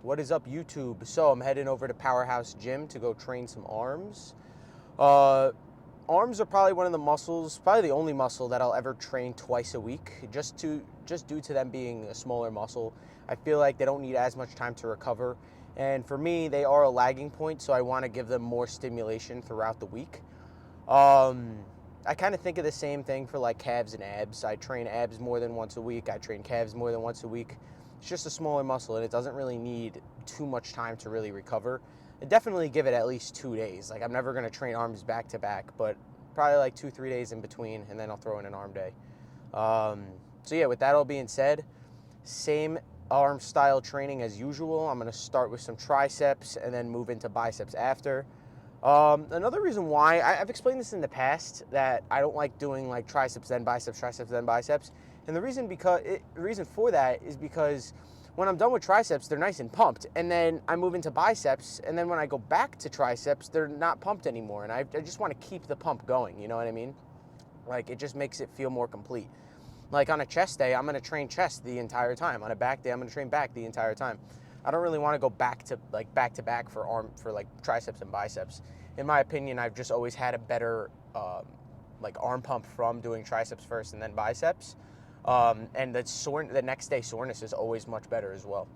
What is up, YouTube? So I'm heading over to Powerhouse Gym to go train some arms. Uh, Arms are probably one of the muscles, probably the only muscle that I'll ever train twice a week, just due to them being a smaller muscle. I feel like they don't need as much time to recover, and for me, they are a lagging point, so I want to give them more stimulation throughout the week. Um, I kind of think of the same thing for like calves and abs. I train abs more than once a week. I train calves more than once a week. It's just a smaller muscle and it doesn't really need too much time to really recover. I definitely give it at least 2 days. Like I'm never going to train arms back to back, but probably like 2, 3 days in between, and then I'll throw in an arm day. Um, so yeah, with that all being said, same arm style training as usual. I'm going to start with some triceps and then move into biceps after. Another reason why, I've explained this in the past, that I don't like doing like triceps then biceps, and the reason for that is because when I'm done with triceps, they're nice and pumped, and then I move into biceps, and then when I go back to triceps, they're not pumped anymore, and I just want to keep the pump going, you know what I mean? Like, it just makes it feel more complete. Like on a chest day, I'm going to train chest the entire time. On a back day, I'm going to train back the entire time. I don't really want to go back to back for like triceps and biceps. In my opinion, I've just always had a better like arm pump from doing triceps first and then biceps. And the next day soreness is always much better as well.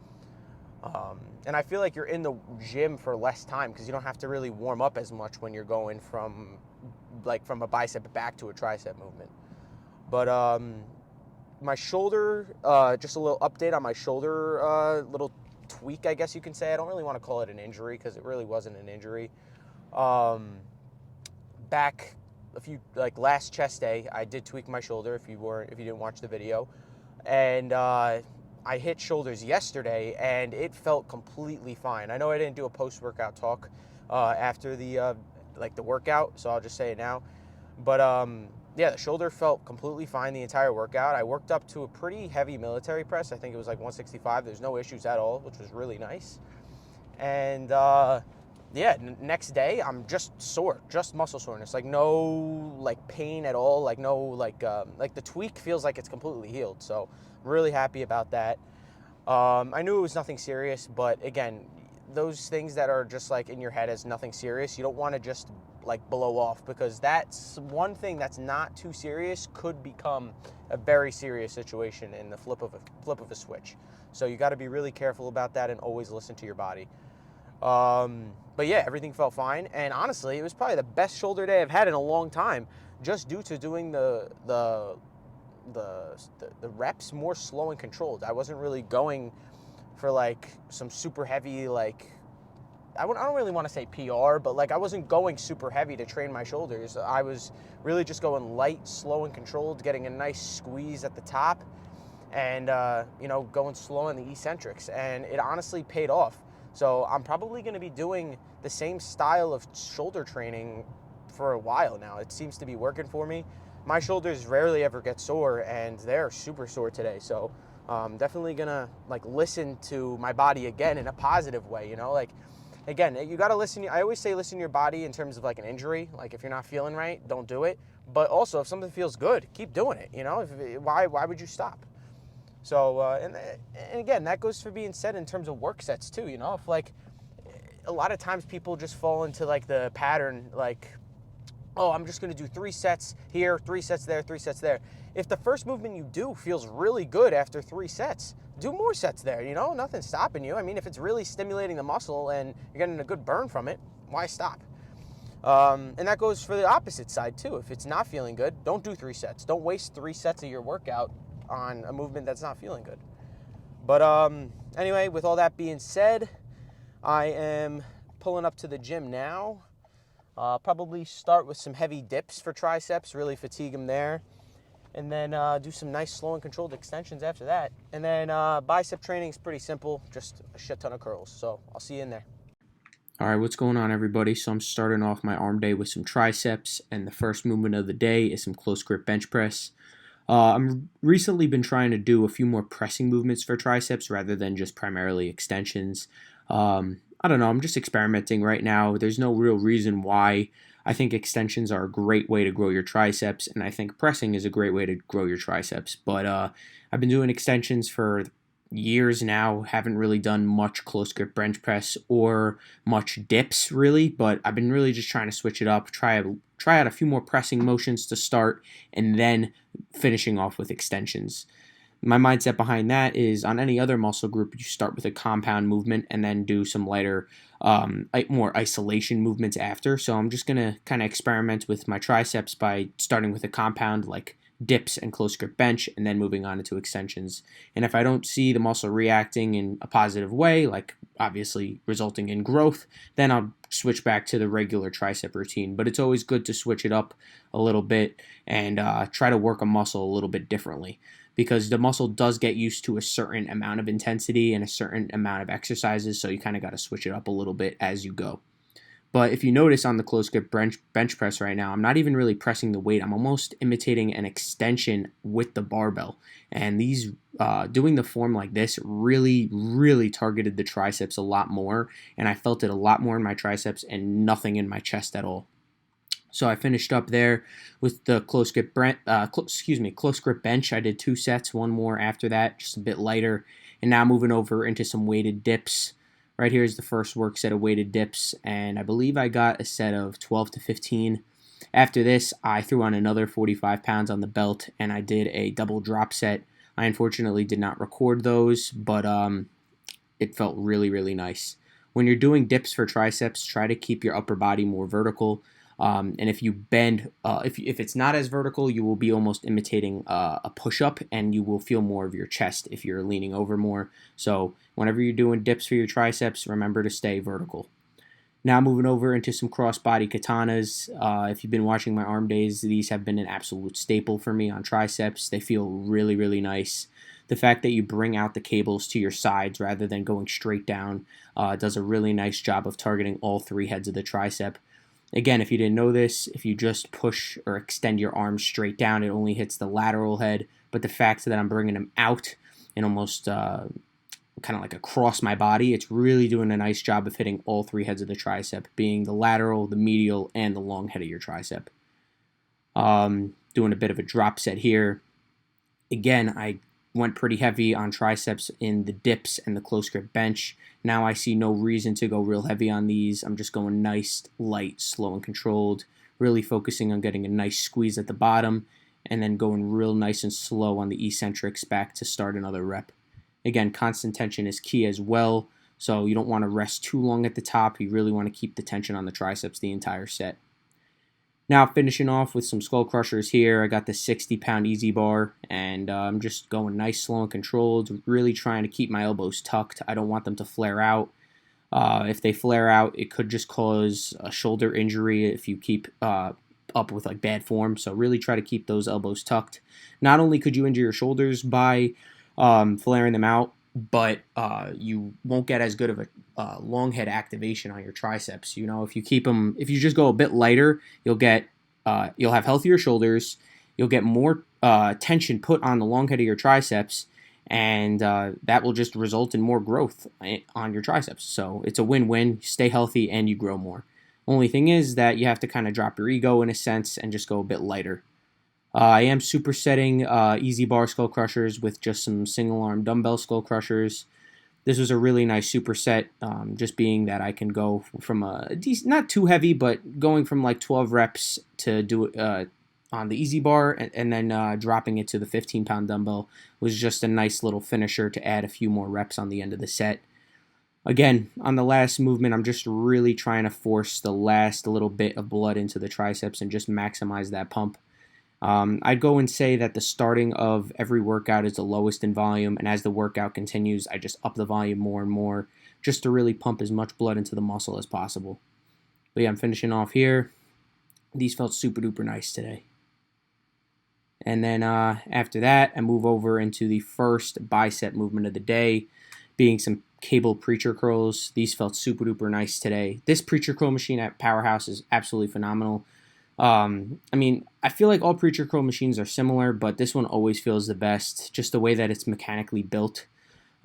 And I feel like you're in the gym for less time because you don't have to really warm up as much when you're going from a bicep back to a tricep movement. But my shoulder, just a little update on my shoulder, little tweak, I guess you can say. I don't really want to call it an injury because it really wasn't an injury. Back last chest day, I did tweak my shoulder if you didn't watch the video. And I hit shoulders yesterday and it felt completely fine. I know I didn't do a post-workout talk after the workout, so I'll just say it now. But yeah, the shoulder felt completely fine the entire workout. I worked up to a pretty heavy military press. I think it was like 165. There's no issues at all, which was really nice. And yeah, next day I'm just sore, just muscle soreness, like no like pain at all, like no like the tweak feels like it's completely healed. So I'm really happy about that. I knew it was nothing serious, but again, those things that are just like in your head as nothing serious, you don't want to just like blow off, because that's one thing that's not too serious could become a very serious situation in the flip of a switch. So you got to be really careful about that and always listen to your body. But yeah, everything felt fine, and honestly, it was probably the best shoulder day I've had in a long time, just due to doing the reps more slow and controlled. I wasn't really going for like some super heavy I don't really want to say PR, but like I wasn't going super heavy to train my shoulders. I was really just going light, slow, and controlled, getting a nice squeeze at the top, and going slow in the eccentrics, and it honestly paid off. So I'm probably going to be doing the same style of shoulder training for a while now. It seems to be working for me. My shoulders rarely ever get sore, and they're super sore today. So definitely gonna listen to my body again in a positive way. Again, you got to listen. I always say listen to your body in terms of like an injury. Like if you're not feeling right, don't do it. But also if something feels good, keep doing it. Why would you stop? So and again, that goes for being said in terms of work sets too. If a lot of times people just fall into like the pattern oh, I'm just going to do 3 sets here, 3 sets there, 3 sets there. If the first movement you do feels really good after 3 sets, do more sets there, nothing's stopping you. I mean, if it's really stimulating the muscle and you're getting a good burn from it, why stop? And that goes for the opposite side too. If it's not feeling good, don't do 3 sets. Don't waste 3 sets of your workout on a movement that's not feeling good. But anyway, with all that being said, I am pulling up to the gym now. Probably start with some heavy dips for triceps, really fatigue them there. And then do some nice slow and controlled extensions after that. And then bicep training is pretty simple, just a shit ton of curls. So I'll see you in there. All right, what's going on, everybody? So I'm starting off my arm day with some triceps, and the first movement of the day is some close grip bench press. I'm recently been trying to do a few more pressing movements for triceps rather than just primarily extensions. I don't know, I'm just experimenting right now. There's no real reason why. I think extensions are a great way to grow your triceps, and I think pressing is a great way to grow your triceps. But I've been doing extensions for years now. Haven't really done much close grip bench press or much dips really, but I've been really just trying to switch it up, try out a few more pressing motions to start, and then finishing off with extensions. My mindset behind that is on any other muscle group, you start with a compound movement and then do some lighter, more isolation movements after. So I'm just going to kind of experiment with my triceps by starting with a compound like dips and close grip bench and then moving on into extensions. And if I don't see the muscle reacting in a positive way, like obviously resulting in growth, then I'll switch back to the regular tricep routine. But it's always good to switch it up a little bit and try to work a muscle a little bit differently, because the muscle does get used to a certain amount of intensity and a certain amount of exercises, so you kind of got to switch it up a little bit as you go. But if you notice on the close grip bench press right now, I'm not even really pressing the weight. I'm almost imitating an extension with the barbell. And these doing the form like this really, really targeted the triceps a lot more, and I felt it a lot more in my triceps and nothing in my chest at all. So I finished up there with the close grip bench. I did 2 sets, one more after that, just a bit lighter. And now moving over into some weighted dips. Right here is the first work set of weighted dips, and I believe I got a set of 12 to 15. After this, I threw on another 45 pounds on the belt, and I did a double drop set. I unfortunately did not record those, but it felt really, really nice. When you're doing dips for triceps, try to keep your upper body more vertical. And if you bend, if it's not as vertical, you will be almost imitating a push-up, and you will feel more of your chest if you're leaning over more. So whenever you're doing dips for your triceps, remember to stay vertical. Now moving over into some cross-body katanas. If you've been watching my arm days, these have been an absolute staple for me on triceps. They feel really, really nice. The fact that you bring out the cables to your sides rather than going straight down does a really nice job of targeting all 3 heads of the tricep. Again, if you didn't know this, if you just push or extend your arms straight down, it only hits the lateral head. But the fact that I'm bringing them out and almost kind of like across my body, it's really doing a nice job of hitting all 3 heads of the tricep, being the lateral, the medial, and the long head of your tricep. Doing a bit of a drop set here. Again, I went pretty heavy on triceps in the dips and the close grip bench. Now I see no reason to go real heavy on these. I'm just going nice, light, slow, and controlled, really focusing on getting a nice squeeze at the bottom, and then going real nice and slow on the eccentrics back to start another rep. Again, constant tension is key as well, so you don't want to rest too long at the top. You really want to keep the tension on the triceps the entire set. Now finishing off with some skull crushers here. I got the 60-pound easy bar, and I'm just going nice, slow, and controlled, really trying to keep my elbows tucked. I don't want them to flare out. If they flare out, it could just cause a shoulder injury if you keep up with like bad form. So really try to keep those elbows tucked. Not only could you injure your shoulders by flaring them out, but you won't get as good of a long head activation on your triceps. If you just go a bit lighter, you'll have healthier shoulders. You'll get more tension put on the long head of your triceps, and that will just result in more growth on your triceps. So it's a win-win. You stay healthy and you grow more. Only thing is that you have to kind of drop your ego in a sense and just go a bit lighter. I am supersetting easy bar skull crushers with just some single arm dumbbell skull crushers. This was a really nice superset, just being that I can go from not too heavy, but going from like 12 reps to do it on the easy bar and then dropping it to the 15-pound dumbbell was just a nice little finisher to add a few more reps on the end of the set. Again, on the last movement, I'm just really trying to force the last little bit of blood into the triceps and just maximize that pump. I'd go and say that the starting of every workout is the lowest in volume, and as the workout continues, I just up the volume more and more just to really pump as much blood into the muscle as possible. But yeah, I'm finishing off here. These felt super duper nice today. And then after that, I move over into the first bicep movement of the day, being some cable preacher curls. These felt super duper nice today. This preacher curl machine at Powerhouse is absolutely phenomenal. I feel like all preacher curl machines are similar, but this one always feels the best, just the way that it's mechanically built.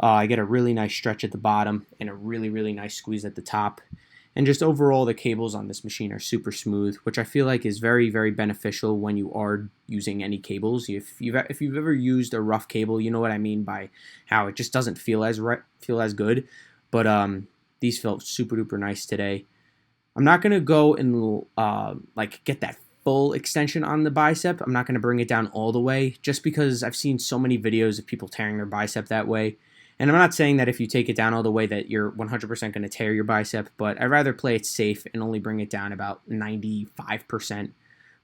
I get a really nice stretch at the bottom and a really, really nice squeeze at the top. And just overall, the cables on this machine are super smooth, which I feel like is very, very beneficial when you are using any cables. If you've ever used a rough cable, you know what I mean by how it just doesn't feel as good. But these felt super duper nice today. I'm not gonna go and like get that full extension on the bicep. I'm not gonna bring it down all the way, just because I've seen so many videos of people tearing their bicep that way. And I'm not saying that if you take it down all the way that you're 100% going to tear your bicep, but I'd rather play it safe and only bring it down about 95%.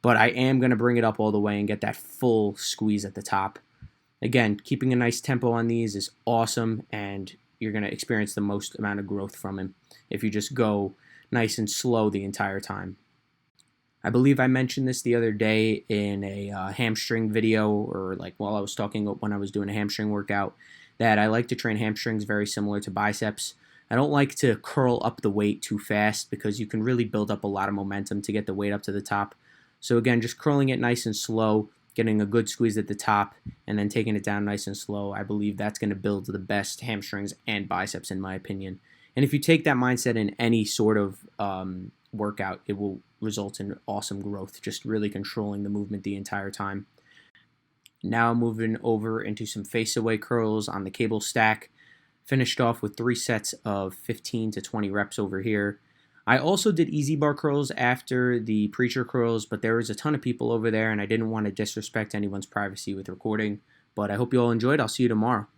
But I am going to bring it up all the way and get that full squeeze at the top. Again, keeping a nice tempo on these is awesome, and you're going to experience the most amount of growth from them if you just go nice and slow the entire time. I believe I mentioned this the other day in a hamstring video, or like while I was talking when I was doing a hamstring workout, that I like to train hamstrings very similar to biceps. I don't like to curl up the weight too fast because you can really build up a lot of momentum to get the weight up to the top. So again, just curling it nice and slow, getting a good squeeze at the top, and then taking it down nice and slow. I believe that's going to build the best hamstrings and biceps in my opinion. And if you take that mindset in any sort of workout, it will result in awesome growth, just really controlling the movement the entire time. Now moving over into some face-away curls on the cable stack. Finished off with 3 sets of 15 to 20 reps over here. I also did easy bar curls after the preacher curls, but there was a ton of people over there and I didn't want to disrespect anyone's privacy with recording. But I hope you all enjoyed. I'll see you tomorrow.